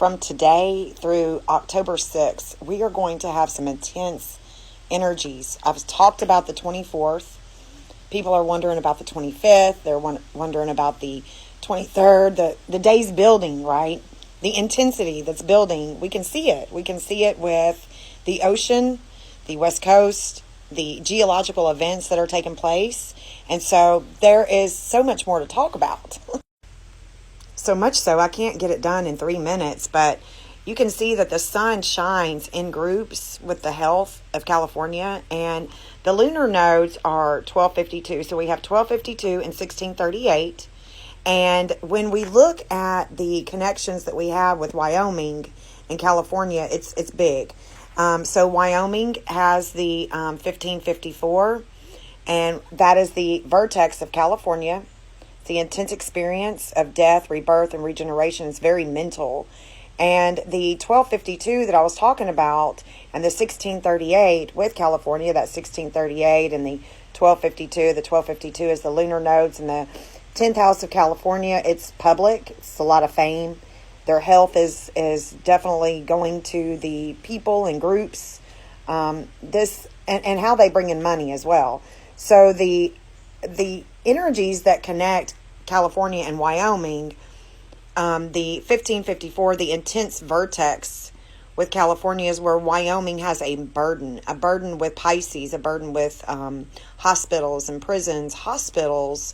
from today through October 6th, we are going to have some intense energies. I've talked about the 24th. People are wondering about the 25th. They're wondering about the 23rd. The day's building, right? The intensity that's building. We can see it. We can see it with the ocean, the West Coast, the geological events that are taking place. And so there is so much more to talk about. So much so I can't get it done in 3 minutes, but you can see that the sun shines in groups with the health of California, and the lunar nodes are 1252. So we have 1252 and 1638. And when we look at the connections that we have with Wyoming and California, it's big. So Wyoming has the 1554, and that is the vertex of California. The intense experience of death, rebirth, and regeneration is very mental. And the 1252 that I was talking about and the 1638 with California, that 1638 and the 1252. The 1252 is the lunar nodes and the 10th house of California. It's public. It's a lot of fame. Their health is definitely going to the people and groups. This and how they bring in money as well. So the energies that connect California and Wyoming, the 1554, the intense vertex with California is where Wyoming has a burden with Pisces, a burden with hospitals and prisons, hospitals,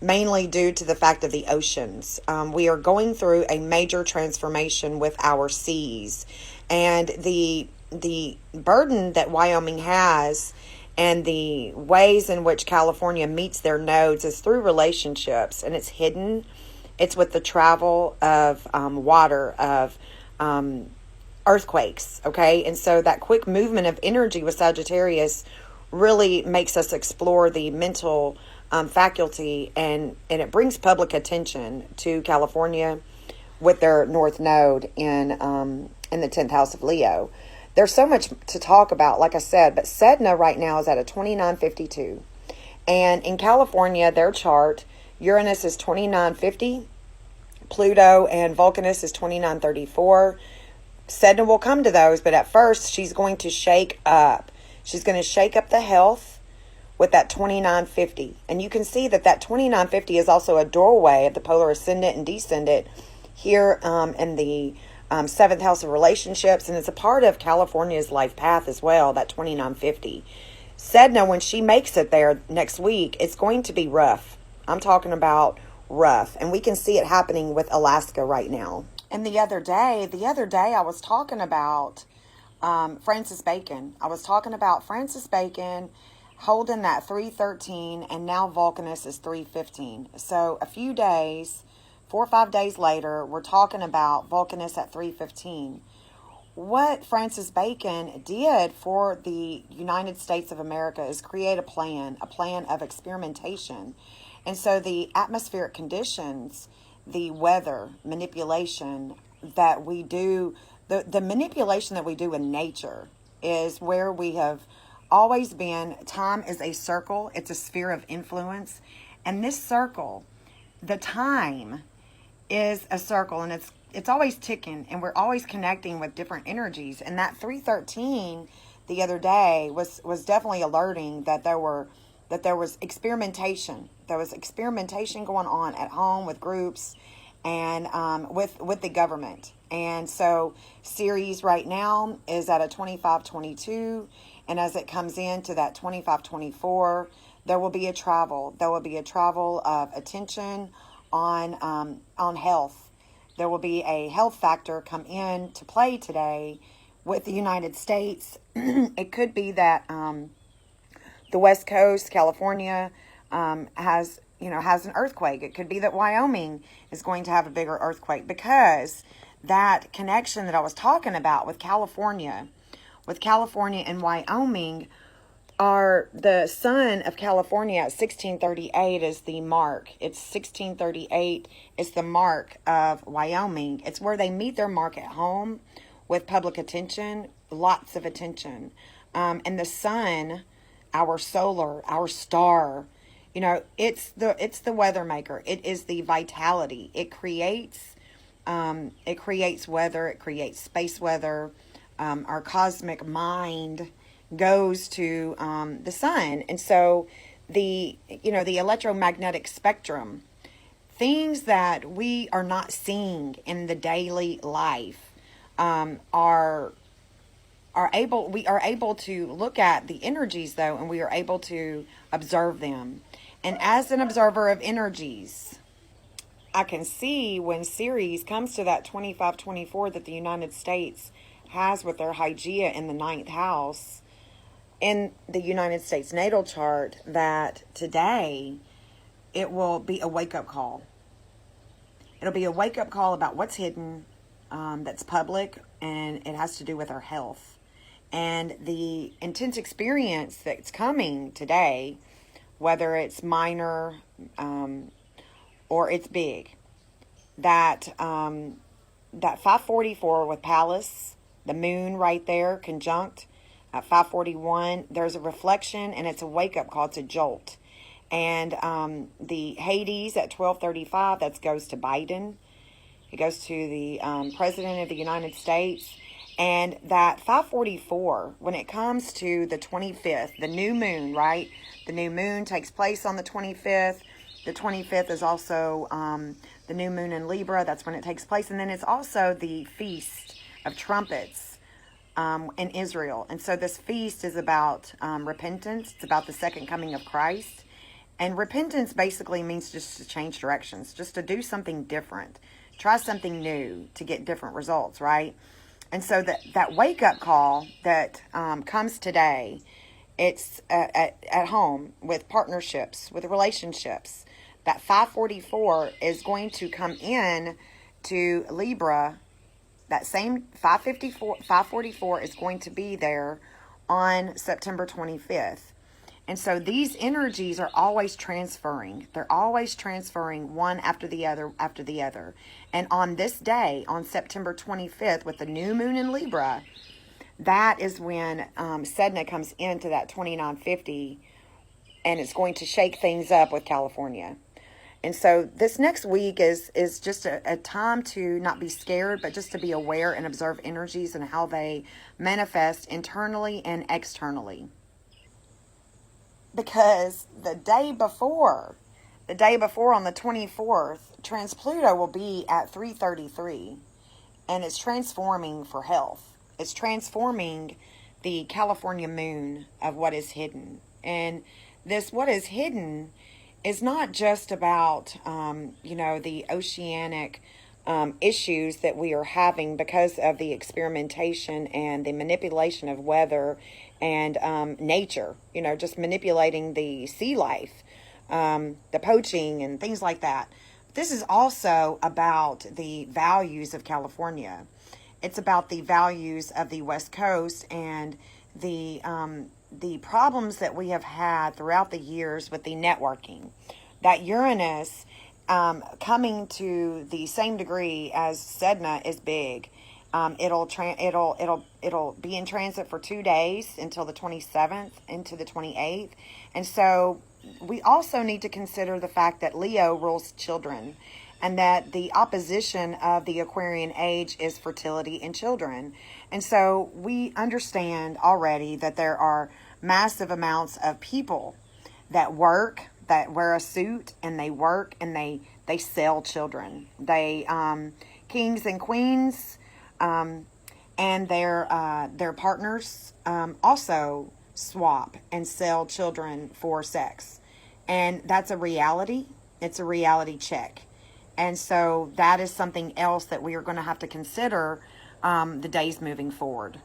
mainly due to the fact of the oceans. We are going through a major transformation with our seas, and the burden that Wyoming has and the ways in which California meets their nodes is through relationships, and it's hidden. It's with the travel of water, of earthquakes, okay? And so that quick movement of energy with Sagittarius really makes us explore the mental faculty, and it brings public attention to California with their North Node in the 10th house of Leo. There's so much to talk about, like I said, but Sedna right now is at a 2952. And in California, their chart, Uranus is 2950, Pluto and Vulcanus is 2934. Sedna will come to those, but at first she's going to shake up. She's going to shake up the health with that 2950. And you can see that 2950 is also a doorway of the polar ascendant and descendant here in the 7th house of relationships, and it's a part of California's life path as well, that 2950. Sedna, when she makes it there next week, it's going to be rough. I'm talking about rough, and we can see it happening with Alaska right now. And the other day I was talking about Francis Bacon. I was talking about Francis Bacon holding that 313, and now Vulcanus is 315. So a few days, 4 or 5 days later, we're talking about Vulcanus at 315. What Francis Bacon did for the United States of America is create a plan of experimentation. And so the atmospheric conditions, the weather manipulation that we do, the manipulation that we do in nature is where we have always been. Time is a circle. It's a sphere of influence. And this circle, the time, is a circle, and it's always ticking, and we're always connecting with different energies. And that 313 the other day was definitely alerting that there was experimentation. There was experimentation going on at home with groups and with the government. And so Ceres right now is at a 2522, and as it comes into that 2524, there will be a travel. There will be a travel of attention on health. There will be a health factor come in to play today with the United States. It could be that the West Coast, California, has an earthquake. It could be that Wyoming is going to have a bigger earthquake, because that connection that I was talking about with California and Wyoming are the sun of California at 1638 is the mark. It's 1638 is the mark of Wyoming. It's where they meet their mark at home with public attention, lots of attention. And the sun, our solar, our star, it's the weather maker. It is the vitality. It creates It creates weather, it creates space weather. Our cosmic mind goes to the sun. And so the electromagnetic spectrum, things that we are not seeing in the daily life, are we are able to look at the energies though, and we are able to observe them. And as an observer of energies, I can see when Ceres comes to that 25-24 that the United States has with their Hygeia in the ninth house in the United States natal chart, that today it will be a wake-up call. It'll be a wake-up call about what's hidden, that's public, and it has to do with our health. And the intense experience that's coming today, whether it's minor or it's big, that 544 with Pallas, the moon right there, conjunct at 541, there's a reflection, and it's a wake-up call. It's a jolt. And the Hades at 1235, that goes to Biden. It goes to the President of the United States. And that 544, when it comes to the 25th, the new moon, right? The new moon takes place on the 25th. The 25th is also the new moon in Libra. That's when it takes place. And then it's also the Feast of Trumpets in Israel. And so this feast is about repentance. It's about the second coming of Christ. And repentance basically means just to change directions, just to do something different. Try something new to get different results, right? And so that wake-up call that comes today, it's at home with partnerships, with relationships. That 544 is going to come in to Libra. That same 544 is going to be there on September 25th. And so these energies are always transferring. They're always transferring one after the other after the other. And on this day, on September 25th, with the new moon in Libra, that is when Sedna comes into that 2950, and it's going to shake things up with California. And so this next week is just a time to not be scared, but just to be aware and observe energies and how they manifest internally and externally. Because the day before on the 24th, Trans-Pluto will be at 333, and it's transforming for health. It's transforming the California moon of what is hidden. And this what is hidden is not just about, the oceanic issues that we are having because of the experimentation and the manipulation of weather and nature, just manipulating the sea life, the poaching and things like that. This is also about the values of California. It's about the values of the West Coast and the problems that we have had throughout the years with the networking. That Uranus coming to the same degree as Sedna is big. It'll be in transit for 2 days until the 27th into the 28th. And so we also need to consider the fact that Leo rules children, and that the opposition of the Aquarian age is fertility in children. And so we understand already that there are massive amounts of people that work, that wear a suit, and they work, and they sell children. They kings and queens and their partners also swap and sell children for sex. And that's a reality. It's a reality check. And so that is something else that we are going to have to consider the days moving forward.